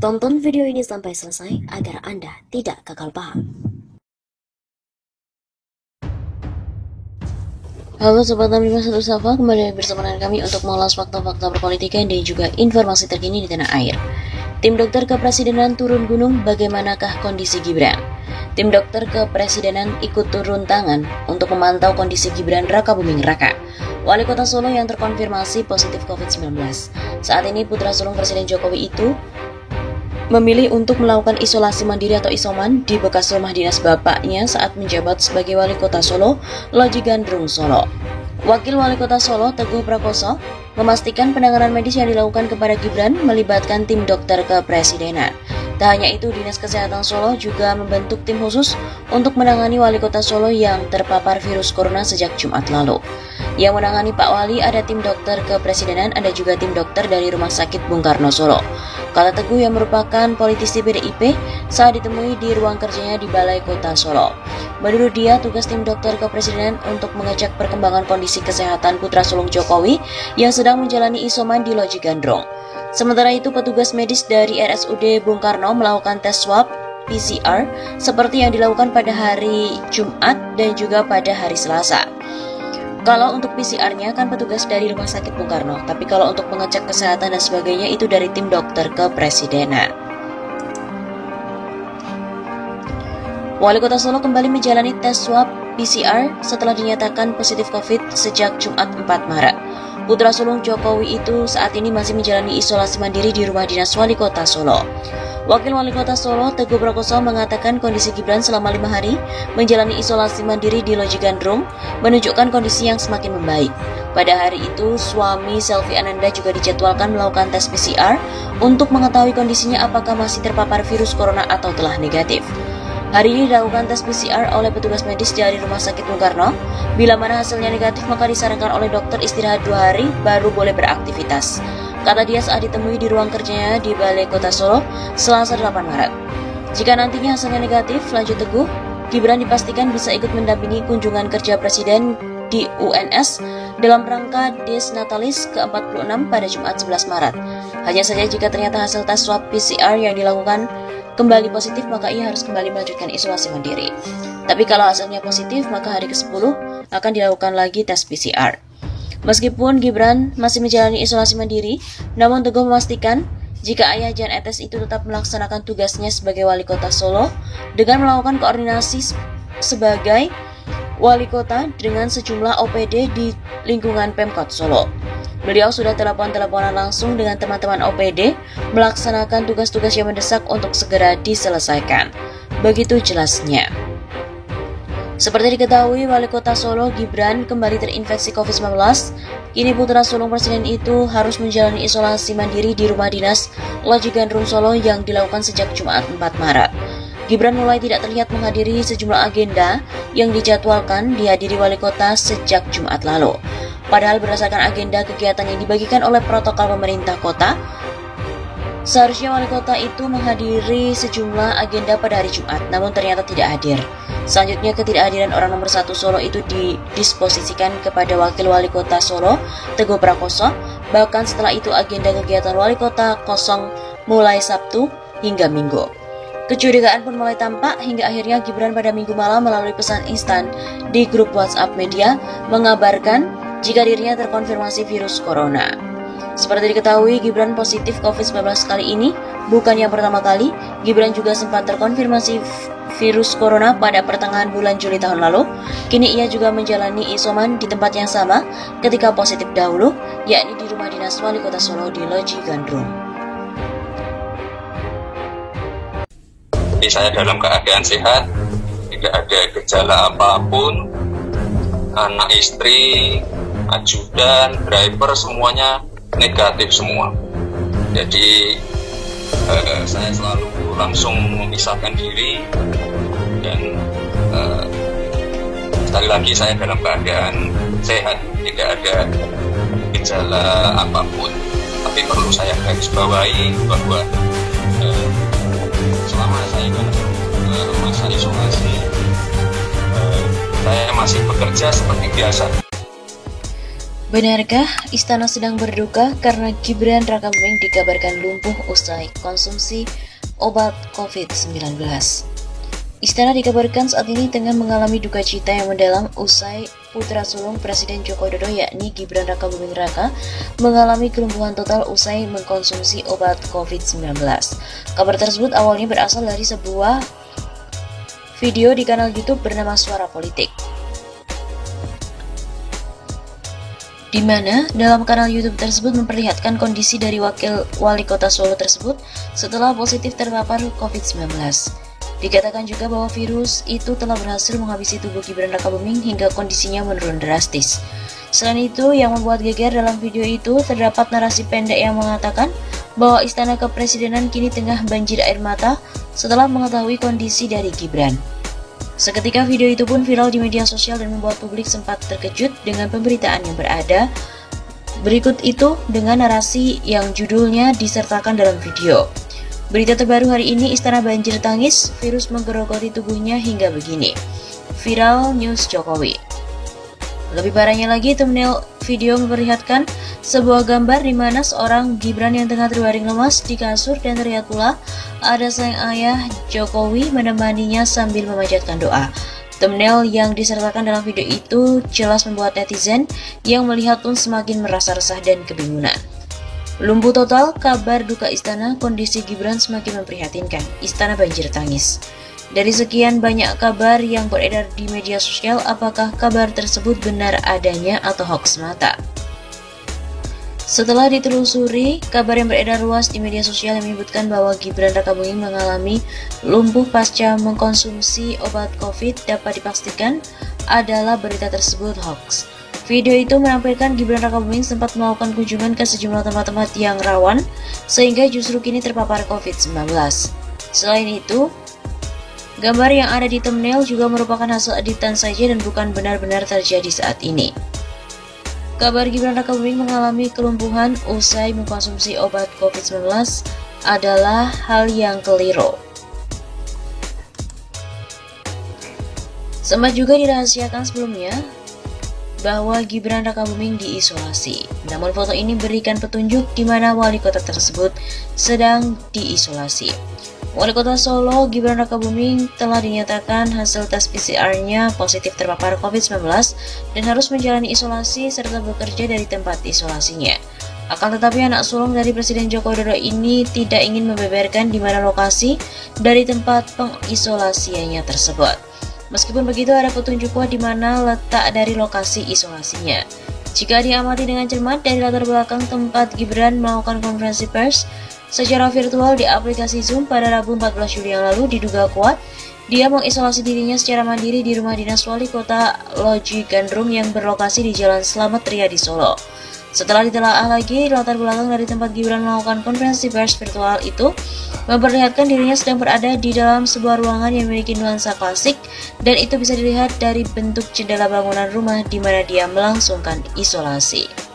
Tonton video ini sampai selesai agar Anda tidak gagal paham. Halo Sobat 651 Safa, kembali bersama dengan kami untuk mengulas fakta-fakta perpolitikan dan juga informasi terkini di tanah air. Tim dokter kepresidenan turun gunung, bagaimanakah kondisi Gibran? Tim dokter kepresidenan ikut turun tangan untuk memantau kondisi Gibran Rakabuming Raka, wali kota Solo yang terkonfirmasi positif COVID-19. Saat ini putra sulung Presiden Jokowi itu memilih untuk melakukan isolasi mandiri atau isoman di bekas rumah dinas bapaknya saat menjabat sebagai wali kota Solo, Loji Gandrung, Solo. Wakil Wali Kota Solo, Teguh Prakoso, memastikan penanganan medis yang dilakukan kepada Gibran melibatkan tim dokter kepresidenan. Tak hanya itu, Dinas Kesehatan Solo juga membentuk tim khusus untuk menangani Wali Kota Solo yang terpapar virus corona sejak Jumat lalu. Yang menangani Pak Wali ada tim dokter kepresidenan, ada juga tim dokter dari Rumah Sakit Bung Karno Solo. Kata Teguh yang merupakan politisi PDIP saat ditemui di ruang kerjanya di Balai Kota Solo. Menurut dia, tugas tim dokter kepresidenan untuk mengecek perkembangan kondisi kesehatan putra sulung Jokowi yang sedang menjalani isoman di Loji Gandrung. Sementara itu, petugas medis dari RSUD Bung Karno melakukan tes swab PCR seperti yang dilakukan pada hari Jumat dan juga pada hari Selasa. Kalau untuk PCR-nya kan petugas dari Rumah Sakit Bung Karno, tapi kalau untuk mengecek kesehatan dan sebagainya itu dari tim dokter kepresidenan. Wali Kota Solo kembali menjalani tes swab PCR setelah dinyatakan positif COVID sejak Jumat 4 Maret. Putra sulung Jokowi itu saat ini masih menjalani isolasi mandiri di rumah dinas Wali Kota Solo. Wakil Wali Kota Solo, Teguh Prakoso, mengatakan kondisi Gibran selama 5 hari menjalani isolasi mandiri di Loji Gandrung menunjukkan kondisi yang semakin membaik. Pada hari itu, suami Selvi Ananda juga dijadwalkan melakukan tes PCR untuk mengetahui kondisinya apakah masih terpapar virus corona atau telah negatif. Hari ini dilakukan tes PCR oleh petugas medis dari Rumah Sakit Bung Karno. Bila mana hasilnya negatif, maka disarankan oleh dokter istirahat 2 hari baru boleh beraktivitas. Kata dia saat ditemui di ruang kerjanya di Balai Kota Solo, Selasa 8 Maret. Jika nantinya hasilnya negatif, lanjut Teguh, Gibran dipastikan bisa ikut mendampingi kunjungan kerja Presiden di UNS dalam rangka Des Natalis ke-46 pada Jumat 11 Maret. Hanya saja jika ternyata hasil tes swab PCR yang dilakukan kembali positif, maka ia harus kembali melanjutkan isolasi mandiri. Tapi kalau hasilnya positif, maka hari ke-10 akan dilakukan lagi tes PCR. Meskipun Gibran masih menjalani isolasi mandiri, namun Teguh memastikan jika ayah Jan Etes itu tetap melaksanakan tugasnya sebagai wali kota Solo dengan melakukan koordinasi sebagai wali kota dengan sejumlah OPD di lingkungan Pemkot Solo. Beliau sudah teleponan langsung dengan teman-teman OPD melaksanakan tugas-tugas yang mendesak untuk segera diselesaikan. Begitu jelasnya. Seperti diketahui, Wali Kota Solo Gibran kembali terinfeksi COVID-19. Kini putra sulung Presiden itu harus menjalani isolasi mandiri di rumah dinas Loji Gandrung Solo yang dilakukan sejak Jumat 4 Maret. Gibran mulai tidak terlihat menghadiri sejumlah agenda yang dijadwalkan dihadiri Wali Kota sejak Jumat lalu. Padahal berdasarkan agenda kegiatan yang dibagikan oleh protokol pemerintah kota, seharusnya Wali Kota itu menghadiri sejumlah agenda pada hari Jumat, namun ternyata tidak hadir. Selanjutnya, ketidakhadiran orang nomor 1 Solo itu didisposisikan kepada Wakil Wali Kota Solo, Teguh Prakoso. Bahkan setelah itu agenda kegiatan Wali Kota kosong mulai Sabtu hingga Minggu. Kecurigaan pun mulai tampak hingga akhirnya Gibran pada Minggu malam melalui pesan instan di grup WhatsApp media mengabarkan jika dirinya terkonfirmasi virus corona. Seperti diketahui, Gibran positif COVID-19 kali ini bukan yang pertama kali. Gibran juga sempat terkonfirmasi virus corona pada pertengahan bulan Juli tahun lalu. Kini ia juga menjalani isoman di tempat yang sama ketika positif dahulu, yakni di rumah dinas Wali Kota Solo di Loji Gandrung. Saya dalam keadaan sehat, tidak ada gejala apapun. Anak istri, ajudan, driver semuanya negatif semua. Jadi saya selalu langsung memisahkan diri dan sekali lagi saya dalam keadaan sehat, tidak ada gejala apapun. Tapi perlu saya garis bawahi bahwa selama saya masa isolasi, saya masih bekerja seperti biasa. Benarkah Istana sedang berduka karena Gibran Rakabuming dikabarkan lumpuh usai konsumsi obat COVID-19? Istana dikabarkan saat ini tengah mengalami duka cita yang mendalam usai putra sulung Presiden Joko Widodo yakni Gibran Rakabuming Raka mengalami kelumpuhan total usai mengkonsumsi obat COVID-19. Kabar tersebut awalnya berasal dari sebuah video di kanal YouTube bernama Suara Politik, di mana dalam kanal YouTube tersebut memperlihatkan kondisi dari wakil wali kota Solo tersebut setelah positif terpapar COVID-19. Dikatakan juga bahwa virus itu telah berhasil menghabisi tubuh Gibran Rakabuming hingga kondisinya menurun drastis. Selain itu, yang membuat geger dalam video itu terdapat narasi pendek yang mengatakan bahwa Istana Kepresidenan kini tengah banjir air mata setelah mengetahui kondisi dari Gibran. Seketika video itu pun viral di media sosial dan membuat publik sempat terkejut dengan pemberitaan yang berada berikut itu dengan narasi yang judulnya disertakan dalam video. Berita terbaru hari ini, Istana banjir tangis, virus menggerogoti tubuhnya hingga begini. Viral News Jokowi. Lebih parahnya lagi, thumbnail video memperlihatkan sebuah gambar di mana seorang Gibran yang tengah terbaring lemas di kasur dan terlihat pula ada sang ayah Jokowi menemaninya sambil memanjatkan doa. Thumbnail yang disertakan dalam video itu jelas membuat netizen yang melihat pun semakin merasa resah dan kebingungan. Lumpuh total, kabar duka Istana, kondisi Gibran semakin memprihatinkan. Istana banjir tangis. Dari sekian banyak kabar yang beredar di media sosial, apakah kabar tersebut benar adanya atau hoax semata? Setelah ditelusuri, kabar yang beredar luas di media sosial yang menyebutkan bahwa Gibran Rakabuming mengalami lumpuh pasca mengkonsumsi obat COVID dapat dipastikan adalah berita tersebut hoax. Video itu menampilkan Gibran Rakabuming sempat melakukan kunjungan ke sejumlah tempat-tempat yang rawan sehingga justru kini terpapar COVID-19. Selain itu, gambar yang ada di thumbnail juga merupakan hasil editan saja dan bukan benar-benar terjadi saat ini. Kabar Gibran Rakabuming mengalami kelumpuhan usai mengkonsumsi obat COVID-19 adalah hal yang keliru. Sempat juga dirahasiakan sebelumnya bahwa Gibran Rakabuming diisolasi. Namun foto ini berikan petunjuk di mana wali kota tersebut sedang diisolasi. Wali kota Solo, Gibran Rakabuming telah dinyatakan hasil tes PCR-nya positif terpapar COVID-19 dan harus menjalani isolasi serta bekerja dari tempat isolasinya. Akan tetapi anak sulung dari Presiden Joko Widodo ini tidak ingin membeberkan di mana lokasi dari tempat pengisolasiannya tersebut. Meskipun begitu, ada petunjuk kuat di mana letak dari lokasi isolasinya. Jika diamati dengan cermat dari latar belakang tempat Gibran melakukan konferensi pers secara virtual di aplikasi Zoom pada Rabu 14 Juli yang lalu, diduga kuat dia mengisolasi dirinya secara mandiri di rumah dinas wali kota Loji Gandrung yang berlokasi di Jalan Slamet Riyadi Solo. Setelah ditelaah lagi, latar belakang dari tempat Gibran melakukan konferensi pers virtual itu memperlihatkan dirinya sedang berada di dalam sebuah ruangan yang memiliki nuansa klasik dan itu bisa dilihat dari bentuk jendela bangunan rumah di mana dia melangsungkan isolasi.